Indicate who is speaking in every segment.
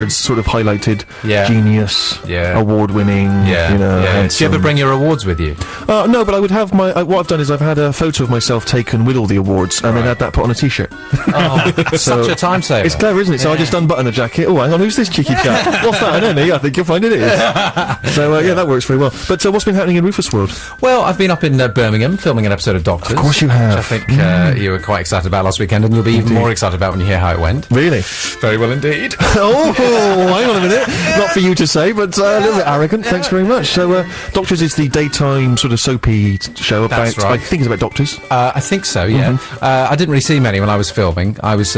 Speaker 1: sort of highlighted genius, award-winning, you know.
Speaker 2: Do you ever bring your awards with you?
Speaker 1: No, but I would have my. What I've done is I've had a photo of myself taken with all the awards, and then had that put on a T-shirt.
Speaker 2: Oh, such a time saver.
Speaker 1: It's clever, isn't it? So I just unbutton the jacket. Oh, hang on, who's this cheeky chap? What's that? I don't know. I think you'll find it is. So yeah, that works very well. But what's been happening in Rufus World?
Speaker 2: Well, I've been up in Birmingham filming an episode of Doctors.
Speaker 1: Of course you have.
Speaker 2: Which I think you were quite excited about last weekend, and you'll be even more excited about when you hear how it went.
Speaker 1: Really?
Speaker 2: Very well indeed.
Speaker 1: Oh, hang on a minute. Not for you to say, but a little bit arrogant. Thanks very much. So, Doctors is the daytime sort of soapy show about.
Speaker 2: That's right.
Speaker 1: I think it's about doctors.
Speaker 2: I think so. Yeah. I didn't really see many when I was filming. I was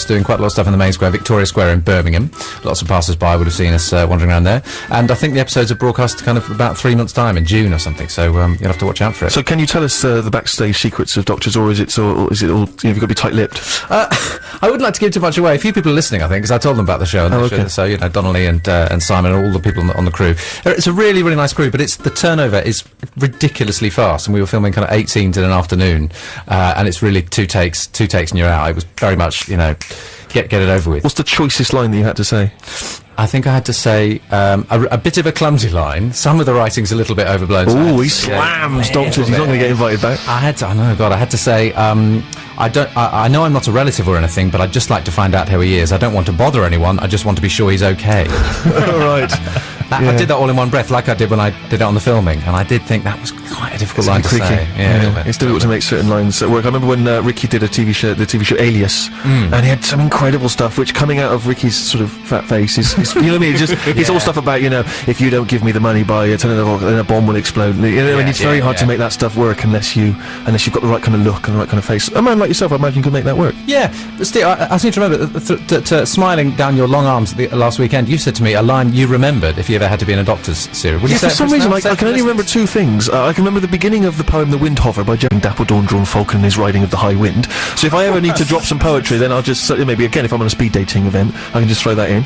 Speaker 2: doing quite a lot of stuff in the main square, Victoria Square in Birmingham. Lots of passers-by would have seen us wandering around there. And I think the episodes are broadcast kind of about 3 months' time in June or something. So you'll have to watch out for it.
Speaker 1: So, can you tell us the backstage secrets of Doctors, or is it all? You know, have you got to be tight-lipped?
Speaker 2: I wouldn't like to give too much away. A few people are listening, I think, because I told them about the show. And so you know, Donnelly and Simon and all the people on the crew. It's a really, really nice crew, but the turnover is ridiculously fast, and we were filming kind of 8 scenes in an afternoon, and it's really two takes and you're out. It was very much, you know, get it over with.
Speaker 1: What's the choicest line that you had to say?
Speaker 2: I think I had to say a bit of a clumsy line. Some of the writing's a little bit overblown.
Speaker 1: Oh, he slams Doctors. He's not going to get invited back.
Speaker 2: I had to say, I know I'm not a relative or anything, but I'd just like to find out how he is. I don't want to bother anyone. I just want to be sure he's okay.
Speaker 1: Right.
Speaker 2: I did that all in one breath, like I did when I did it on the filming, and I did think that was quite a difficult line to say.
Speaker 1: Yeah, it's difficult to make certain lines work. I remember when Ricky did the TV show Alias, and he had some incredible stuff, which coming out of Ricky's sort of fat face is you know what I mean? It's all stuff about, you know, if you don't give me the money by 10 o'clock, then a bomb will explode. You know, and it's very hard to make that stuff work unless you've got the right kind of look and the right kind of face. A man like yourself, I imagine, could make that work.
Speaker 2: Yeah, but Steve, I seem to remember that smiling down your long arms last weekend, you said to me a line you remembered if you ever had to be in a Doctor's series.
Speaker 1: For some reason, I can only remember 2 things. I can remember the beginning of the poem The Windhover by Jeremy Dapple Dawn Drawn Falcon and his riding of the high wind. So if I ever need to drop some poetry, then I'll just, maybe again, if I'm on a speed dating event, I can just throw that in.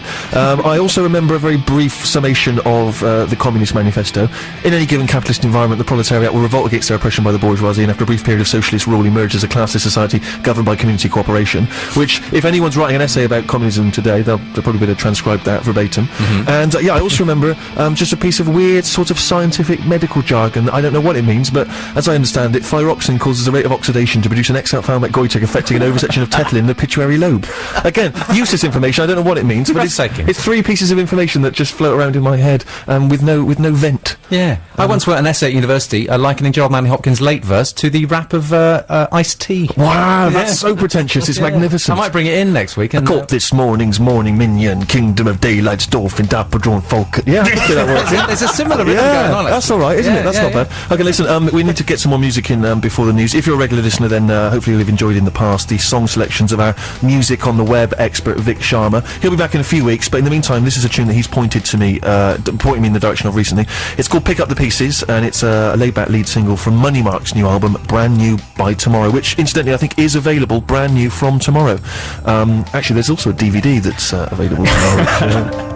Speaker 1: I also remember a very brief summation of the Communist Manifesto. In any given capitalist environment, the proletariat will revolt against their oppression by the bourgeoisie, and after a brief period of socialist rule emerge as a classless society governed by community cooperation, which, if anyone's writing an essay about communism today, they'll probably be able to transcribe that verbatim. And I also remember just a piece of weird sort of scientific medical jargon. I don't know what it means, but as I understand it, thyroxine causes a rate of oxidation to produce an exophthalmic goiter affecting an oversection of tetlin in the pituitary lobe. Again, useless information. I don't know what it means, but it's 3 pieces of information that just float around in my head with no vent.
Speaker 2: Yeah. I once wrote an essay at university likening Gerald Manley Hopkins' late verse to the rap of Ice-T.
Speaker 1: Wow, that's so pretentious. It's magnificent.
Speaker 2: I might bring it in next week.
Speaker 1: I caught this morning's morning minion, Kingdom of Daylight's dolphin, Dapper Drawn Falcon. Yeah, that works.
Speaker 2: There's a similar rhythm going on.
Speaker 1: That's all right, isn't it? That's not bad. Okay, listen, we need to get some more music in before the news. If you're a regular listener, then hopefully you've enjoyed in the past the song selections of our music on the web expert Vic Sharma. He'll be back in a few weeks, but in the meantime, this is a tune that he's pointed me in the direction of recently. It's called Pick Up the Pieces, and it's a laid-back lead single from Money Mark's new album, Brand New by Tomorrow, which incidentally I think is available brand new from tomorrow. Actually, there's also a DVD that's available tomorrow.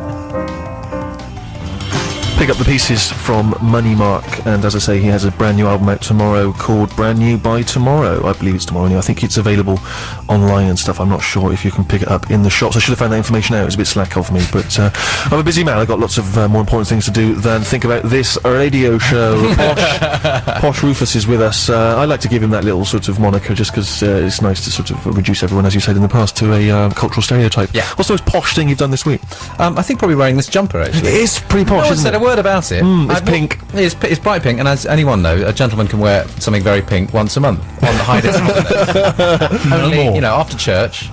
Speaker 1: Pick Up the Pieces from Money Mark, and as I say, he has a brand new album out tomorrow called Brand New by Tomorrow. I believe it's tomorrow now. I think it's available online and stuff. I'm not sure if you can pick it up in the shops. I should have found that information out. It was a bit slack of me, but I'm a busy man. I've got lots of more important things to do than think about this radio show. Posh Rufus is with us. I like to give him that little sort of moniker just because it's nice to sort of reduce everyone, as you said in the past, to a cultural stereotype.
Speaker 2: Yeah.
Speaker 1: What's the most posh thing you've done this week?
Speaker 2: I think probably wearing this jumper, actually.
Speaker 1: It is pretty posh, isn't it?
Speaker 2: Word about it.
Speaker 1: It's pink.
Speaker 2: It's bright pink, and as anyone knows, a gentleman can wear something very pink once a month on the high holidays. Only, you know, after church.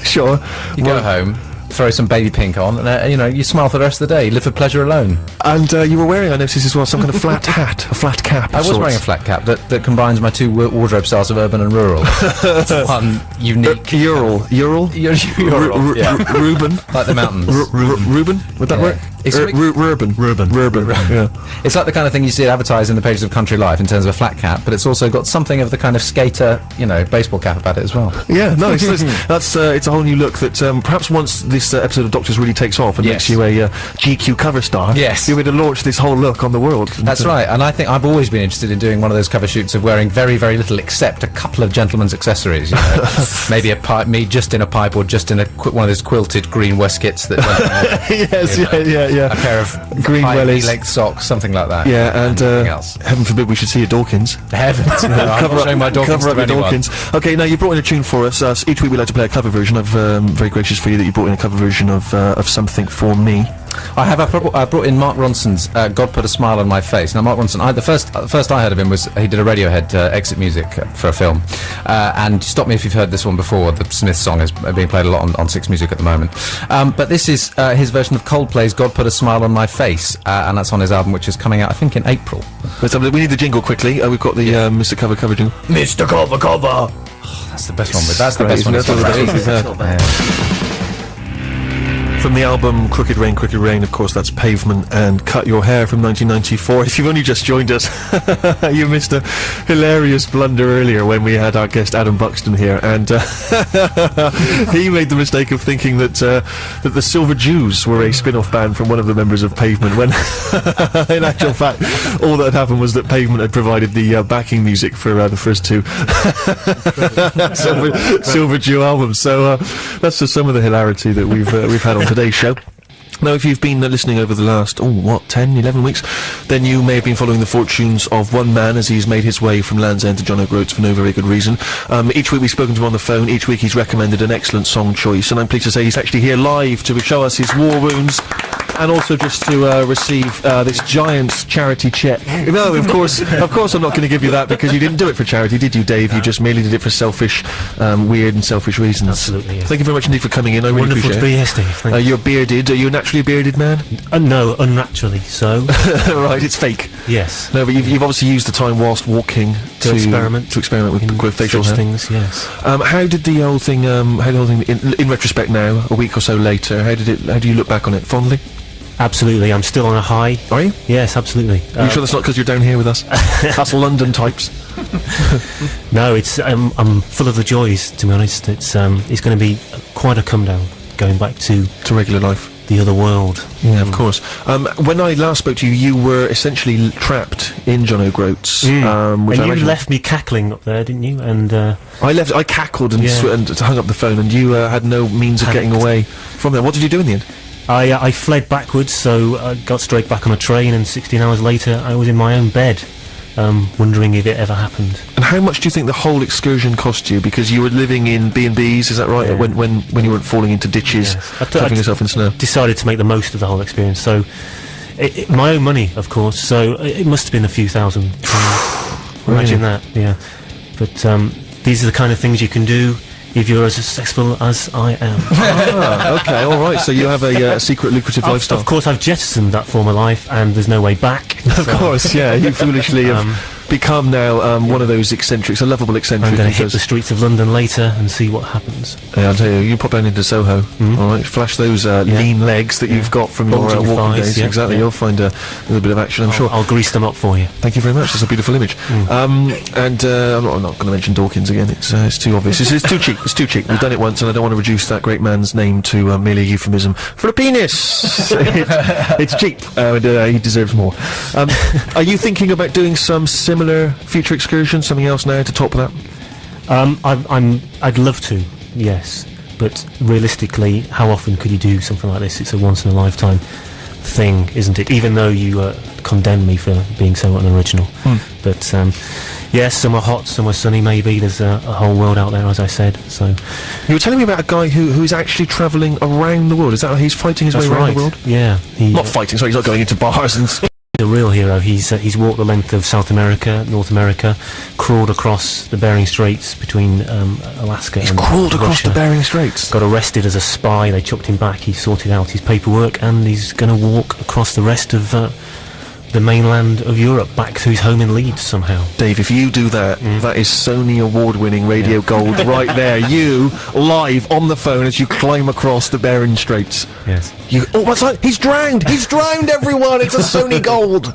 Speaker 1: Sure.
Speaker 2: You go home, throw some baby pink on, and you know, you smile for the rest of the day. You live for pleasure alone.
Speaker 1: And you were wearing, I noticed as well, some kind of flat hat, a flat cap.
Speaker 2: I was wearing a flat cap that combines my 2 wardrobe styles of urban and rural. One unique.
Speaker 1: Ural. Reuben.
Speaker 2: Like the mountains.
Speaker 1: Reuben. Would that work? Reuben. Yeah.
Speaker 2: It's like the kind of thing you see advertised in the pages of Country Life in terms of a flat cap, but it's also got something of the kind of skater, you know, baseball cap about it as well.
Speaker 1: Yeah, no, it's a whole new look that perhaps once the this episode of Doctors really takes off and makes you a GQ cover star,
Speaker 2: Yes.
Speaker 1: you're going to launch this whole look on the world.
Speaker 2: That's right, and I think I've always been interested in doing one of those cover shoots of wearing very, very little except a couple of gentlemen's accessories. You know? Maybe a pipe, me just in a pipe or just in one of those quilted green waistcoats that.
Speaker 1: Yes, yeah.
Speaker 2: A pair of
Speaker 1: Green wellies.
Speaker 2: length socks, something like that.
Speaker 1: Yeah, and
Speaker 2: nothing else.
Speaker 1: heaven forbid we should see your Dawkins.
Speaker 2: Heavens, no, I'm not showing my Dawkins
Speaker 1: cover up
Speaker 2: to
Speaker 1: your
Speaker 2: anyone.
Speaker 1: Dawkins. Okay, now you brought in a tune for us. Each week we like to play a cover version. I'm very gracious for you that you brought in a cover version of Something For Me.
Speaker 2: I brought in Mark Ronson's God Put a Smile on My Face. Now, Mark Ronson, the first I heard of him was he did a Radiohead exit music for a film. And stop me if you've heard this one before. The Smiths song is being played a lot on Six Music at the moment. But this is his version of Coldplay's God Put a Smile on My Face. And that's on his album, which is coming out, I think, in April.
Speaker 1: We need the jingle quickly. We've got the Mr. Cover jingle. Mr. Cover!
Speaker 2: That's the best one. That's the best one.
Speaker 1: That's one of the best ones we've had. From the album Crooked Rain, of course, that's Pavement and Cut Your Hair from 1994. If you've only just joined us, you missed a hilarious blunder earlier when we had our guest Adam Buxton here, and he made the mistake of thinking that the Silver Jews were a spin-off band from one of the members of Pavement, when in actual fact all that had happened was that Pavement had provided the backing music for the first two Silver Jew albums. So that's just some of the hilarity that we've had on today's show. Now, if you've been listening over the last, 10, 11 weeks, then you may have been following the fortunes of one man as he's made his way from Land's End to John O'Groats for no very good reason. Each week we've spoken to him on the phone, each week he's recommended an excellent song choice, and I'm pleased to say he's actually here live to show us his war wounds, and also just to receive this giant charity check. No, of course I'm not going to give you that, because you didn't do it for charity, did you, Dave? You just merely did it for selfish, weird and selfish reasons.
Speaker 3: Absolutely, yes.
Speaker 1: Thank you very much indeed for coming in, I really
Speaker 3: Wonderful
Speaker 1: appreciate
Speaker 3: to be
Speaker 1: it.
Speaker 3: here, Steve. Thank you.
Speaker 1: You're bearded. Are you naturally a bearded man?
Speaker 3: No, unnaturally so.
Speaker 1: Right, it's fake.
Speaker 3: Yes.
Speaker 1: No, but you've obviously used the time whilst walking
Speaker 3: To experiment
Speaker 1: with facial
Speaker 3: such
Speaker 1: hair.
Speaker 3: things, yes.
Speaker 1: How did the whole thing, in retrospect now, a week or so later, how do you look back on it? Fondly?
Speaker 3: Absolutely, I'm still on a high.
Speaker 1: Are you?
Speaker 3: Yes, absolutely.
Speaker 1: Are you sure that's not because you're down here with us? That's London types.
Speaker 3: No, it's I'm full of the joys, to be honest. It's going to be quite a come down, going back to
Speaker 1: regular life.
Speaker 3: the other world.
Speaker 1: Yeah, of course. When I last spoke to you, you were essentially trapped in John O'Groats. Which
Speaker 3: And
Speaker 1: I
Speaker 3: you
Speaker 1: imagine
Speaker 3: left me cackling up there, didn't you? And
Speaker 1: I cackled and,
Speaker 3: Yeah.
Speaker 1: and hung up the phone, and you had no means of getting
Speaker 3: Panicked.
Speaker 1: away from there. What did you do in the end?
Speaker 3: I fled backwards, so I got straight back on a train, and 16 hours later I was in my own bed, wondering if it ever happened.
Speaker 1: And how much do you think the whole excursion cost you? Because you were living in B&Bs, is that right?
Speaker 3: Yeah.
Speaker 1: When you weren't falling into ditches,
Speaker 3: Yes.
Speaker 1: trapping yourself in snow.
Speaker 3: Decided to make the most of the whole experience, so my own money, of course, so it must have been a few thousand pounds. Imagine that, yeah. But these are the kind of things you can do if you're as successful as I am.
Speaker 1: Okay, all right. So you have a secret lucrative lifestyle.
Speaker 3: Of course, I've jettisoned that former life, and there's no way back.
Speaker 1: Of course, yeah. You foolishly have become now one of those eccentrics, a lovable eccentric.
Speaker 3: I'm going to
Speaker 1: who
Speaker 3: hit the
Speaker 1: does-
Speaker 3: streets of London later and see what happens.
Speaker 1: Yeah, I'll tell you, you pop down into Soho, all right, flash those lean legs that you've got from your
Speaker 3: Bulging
Speaker 1: walking
Speaker 3: thighs,
Speaker 1: days.
Speaker 3: yeah,
Speaker 1: Exactly,
Speaker 3: yeah.
Speaker 1: you'll find a little bit of action, I'm sure.
Speaker 3: I'll grease them up for you.
Speaker 1: Thank you very much. That's a beautiful image. I'm not going to mention Dawkins again. It's too obvious. It's too cheap. It's too cheap. We've done it once, and I don't want to reduce that great man's name to merely a euphemism for a penis. It's cheap. He deserves more. Are you thinking about doing some similar future excursion? Something else now to top that?
Speaker 3: I'd love to, yes, but realistically, how often could you do something like this? It's a once in a lifetime thing, isn't it? Even though you condemn me for being so unoriginal. But yes, some are hot, some are sunny. Maybe there's a whole world out there, as I said. So
Speaker 1: You were telling me about a guy who is actually travelling around the world. Is that how he's fighting his
Speaker 3: that's
Speaker 1: way around
Speaker 3: right.
Speaker 1: the world?
Speaker 3: Yeah,
Speaker 1: Not fighting. Sorry, he's not going into bars and.
Speaker 3: the real hero. He's walked the length of South America, North America, crawled across the Bering Straits between Alaska
Speaker 1: He's
Speaker 3: and
Speaker 1: crawled across
Speaker 3: Russia.
Speaker 1: the Bering Straits.
Speaker 3: Got arrested as a spy. They chucked him back. He sorted out his paperwork, and he's going to walk across the rest of the mainland of Europe back to his home in Leeds somehow.
Speaker 1: Dave, if you do that, that is Sony award-winning radio gold right there. You, live on the phone as you climb across the Bering Straits.
Speaker 3: Yes.
Speaker 1: What's that? He's drowned! He's drowned, everyone! It's a Sony gold!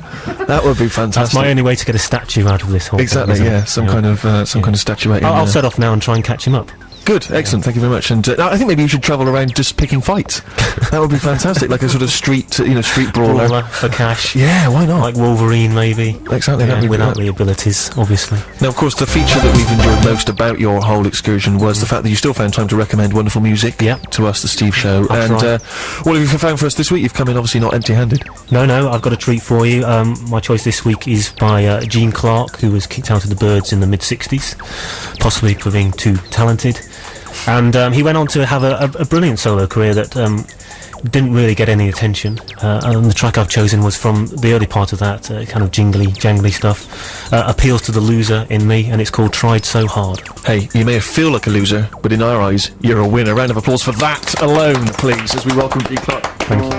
Speaker 1: That would be fantastic.
Speaker 3: That's my only way to get a statue out of this whole
Speaker 1: Exactly,
Speaker 3: thing, isn't
Speaker 1: yeah.
Speaker 3: it?
Speaker 1: Some kind of statuette.
Speaker 3: I'll set off now and try and catch him up.
Speaker 1: Good, excellent, thank you very much. And I think maybe you should travel around just picking fights. That would be fantastic, like a sort of street brawler.
Speaker 3: Brawler for cash.
Speaker 1: Yeah, why not?
Speaker 3: Like Wolverine, maybe.
Speaker 1: Exactly, that'd be
Speaker 3: without
Speaker 1: great.
Speaker 3: the abilities, obviously.
Speaker 1: Now, of course, the feature that we've enjoyed most about your whole excursion was the fact that you still found time to recommend wonderful music to us, the Steve Show.
Speaker 3: I'll
Speaker 1: and
Speaker 3: try.
Speaker 1: what have you found for us this week? You've come in obviously not empty-handed.
Speaker 3: No, I've got a treat for you. My choice this week is by Gene Clark, who was kicked out of the Byrds in the mid-60s, possibly for being too talented. And he went on to have a brilliant solo career that didn't really get any attention. And the track I've chosen was from the early part of that, kind of jangly stuff. Appeals to the loser in me, and it's called Tried So Hard.
Speaker 1: Hey, you may feel like a loser, but in our eyes, you're a winner. Round of applause for that alone, please, as we welcome Gene Clark.
Speaker 3: Thank you.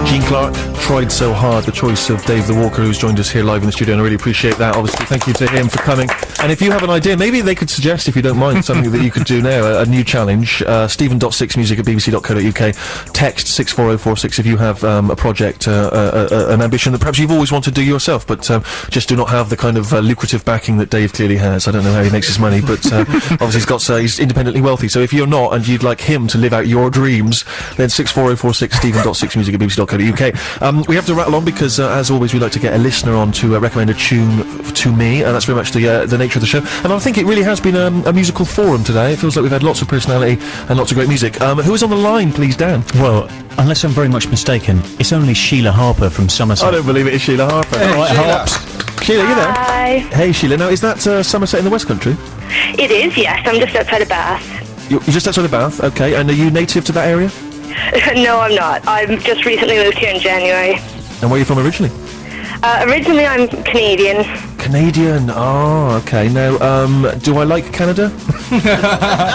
Speaker 1: Gene Clark, Tried So Hard, the choice of Dave the Walker, who's joined us here live in the studio, and I really appreciate that. Obviously, thank you to him for coming. And if you have an idea, maybe they could suggest, if you don't mind, something that you could do now, a new challenge. Stephen.6music@bbc.co.uk. Text 64046 if you have a project, an ambition that perhaps you've always wanted to do yourself, but just do not have the kind of lucrative backing that Dave clearly has. I don't know how he makes his money, but obviously he's independently wealthy. So if you're not, and you'd like him to live out your dreams, then 64046 Stephen.6music@bbc.co.uk. We have to rattle on because, as always, we like to get a listener on to recommend a tune to me, and that's very much the nature of the show. And I think it really has been a musical forum today. It feels like we've had lots of personality and lots of great music. Who is on the line, please, Dan?
Speaker 4: Well, unless I'm very much mistaken, it's only Sheila Harper from Somerset.
Speaker 1: I don't believe it is Sheila Harper.
Speaker 4: All right, Harps.
Speaker 1: Sheila, you there?
Speaker 5: Hi.
Speaker 1: Hey, Sheila. Now, is that Somerset in the West Country?
Speaker 5: It is, yes. I'm just outside of Bath.
Speaker 1: You're just outside of Bath, okay. And are you native to that area?
Speaker 5: No, I'm not. I've just recently moved here in January.
Speaker 1: And where are you from originally?
Speaker 5: Originally, I'm Canadian.
Speaker 1: Canadian. Oh, okay. Now, do I like Canada?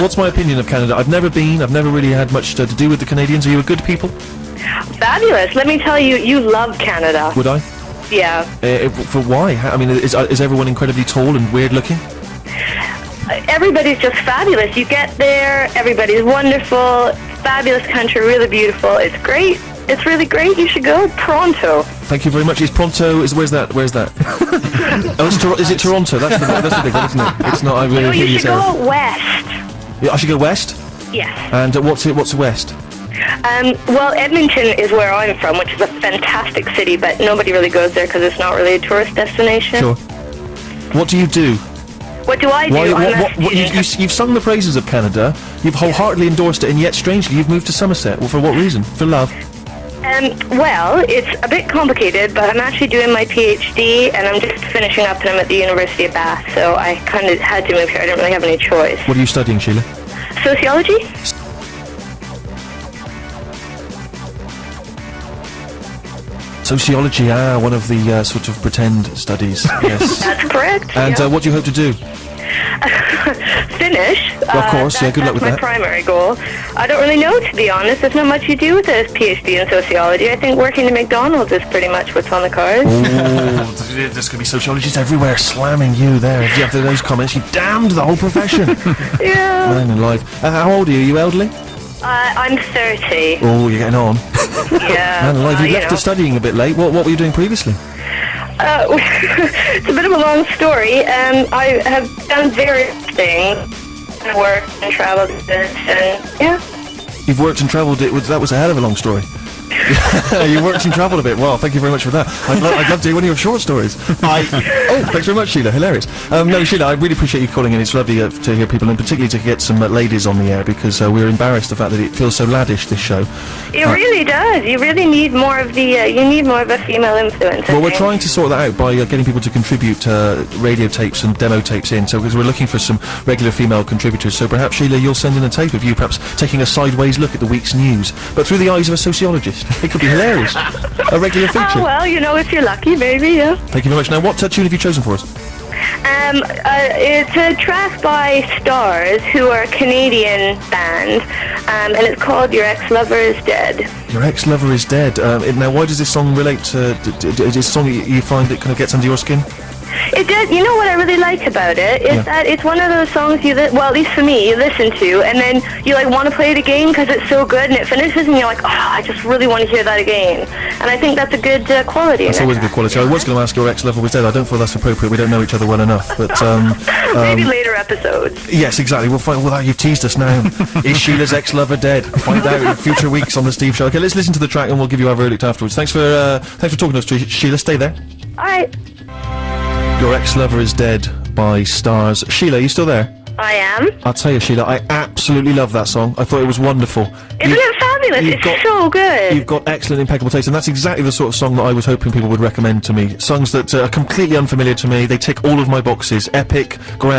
Speaker 1: What's my opinion of Canada? I've never been. I've never really had much to do with the Canadians. Are you a good people?
Speaker 5: Fabulous. Let me tell you, you love Canada.
Speaker 1: Would I?
Speaker 5: Yeah.
Speaker 1: For why? I mean, is everyone incredibly tall and weird looking?
Speaker 5: Everybody's just fabulous. You get there, everybody's wonderful. Fabulous country, really beautiful. It's great. It's really great. You should go pronto.
Speaker 1: Thank you very much. Is Pronto? Where's that? Oh, is it Toronto? That's the big one, isn't it? It's not. I really
Speaker 5: No,
Speaker 1: hear
Speaker 5: you
Speaker 1: you
Speaker 5: should
Speaker 1: say.
Speaker 5: go west.
Speaker 1: Yeah, I should go west.
Speaker 5: Yes.
Speaker 1: And what's west?
Speaker 5: Well, Edmonton is where I'm from, which is a fantastic city, but nobody really goes there because it's not really a tourist destination.
Speaker 1: Sure. What do you do?
Speaker 5: What do I do?
Speaker 1: You've sung the praises of Canada. You've wholeheartedly endorsed it, and yet strangely you've moved to Somerset. Well, for what reason? For love?
Speaker 5: Well, it's a bit complicated, but I'm actually doing my PhD, and I'm just finishing up, and I'm at the University of Bath, so I kind of had to move here. I didn't really have any choice.
Speaker 1: What are you studying, Sheila?
Speaker 5: Sociology?
Speaker 1: Sociology, one of the sort of pretend studies. Yes.
Speaker 5: That's correct.
Speaker 1: And
Speaker 5: yeah.
Speaker 1: what do you hope to do?
Speaker 5: Finish.
Speaker 1: Of course, yeah, good luck with
Speaker 5: that's
Speaker 1: that.
Speaker 5: my primary goal. I don't really know, to be honest. There's not much you do with a PhD in sociology. I think working at McDonald's is pretty much what's on the cards.
Speaker 1: Oh, there's going to be sociologists everywhere slamming you there. If you have those comments, you've damned the whole profession.
Speaker 5: Yeah.
Speaker 1: Man alive. How old are you? Are you elderly?
Speaker 5: I'm 30.
Speaker 1: Oh, you're getting on.
Speaker 5: Yeah.
Speaker 1: Man alive, you
Speaker 5: you
Speaker 1: left
Speaker 5: know.
Speaker 1: the studying a bit late. What were you doing previously?
Speaker 5: It's a bit of a long story. I have done various things. I worked and traveled and yeah.
Speaker 1: You've worked and travelled. That was a hell of a long story. You worked and travelled a bit. Well, thank you very much for that. I'd love to hear one of your short stories. Thanks very much, Sheila. Hilarious. No, Sheila, I really appreciate you calling in. It's lovely to hear people, and particularly to get some ladies on the air, because we're embarrassed the fact that it feels so laddish, this show.
Speaker 5: It really does. You really need more of the. You need more of a female influence. I
Speaker 1: Well, we're
Speaker 5: think.
Speaker 1: trying to sort that out by getting people to contribute radio tapes and demo tapes in. So, because we're looking for some regular female contributors. So perhaps, Sheila, you'll send in a tape of you perhaps taking a sideways look at the week's news, but through the eyes of a sociologist. It could be hilarious. A regular feature.
Speaker 5: Oh, well, you know, if you're lucky, maybe, yeah.
Speaker 1: Thank you very much. Now, what tune have you chosen for us?
Speaker 5: It's a track by Stars, who are a Canadian band, and it's called Your Ex-Lover Is Dead.
Speaker 1: Your ex-lover is dead. Now, why does this song relate to... is this a song you find that kind of gets under your skin?
Speaker 5: It does. You know what I really like about it is that it's one of those songs well, at least for me, you listen to, and then you like want to play it again because it's so good, and it finishes, and you're like, oh, I just really want to hear that again. And I think that's a good quality.
Speaker 1: That's always a good quality. I was going to ask your ex-lover was dead. I don't feel that's appropriate. We don't know each other well enough, but
Speaker 5: maybe later episodes.
Speaker 1: yes, exactly. We'll find. Well, you've teased us now. Is Sheila's ex-lover dead? Find out in future weeks on the Steve Show. Okay, let's listen to the track, and we'll give you our verdict afterwards. Thanks for talking to us, Sheila. Stay there.
Speaker 5: All right.
Speaker 1: Your Ex-Lover is Dead by Stars. Sheila, are you still there?
Speaker 5: I am.
Speaker 1: I'll tell you, Sheila, I absolutely love that song. I thought it was wonderful.
Speaker 5: Isn't it fabulous? It's so good.
Speaker 1: You've got excellent, impeccable taste, and that's exactly the sort of song that I was hoping people would recommend to me. Songs that are completely unfamiliar to me. They tick all of my boxes. Epic, grand.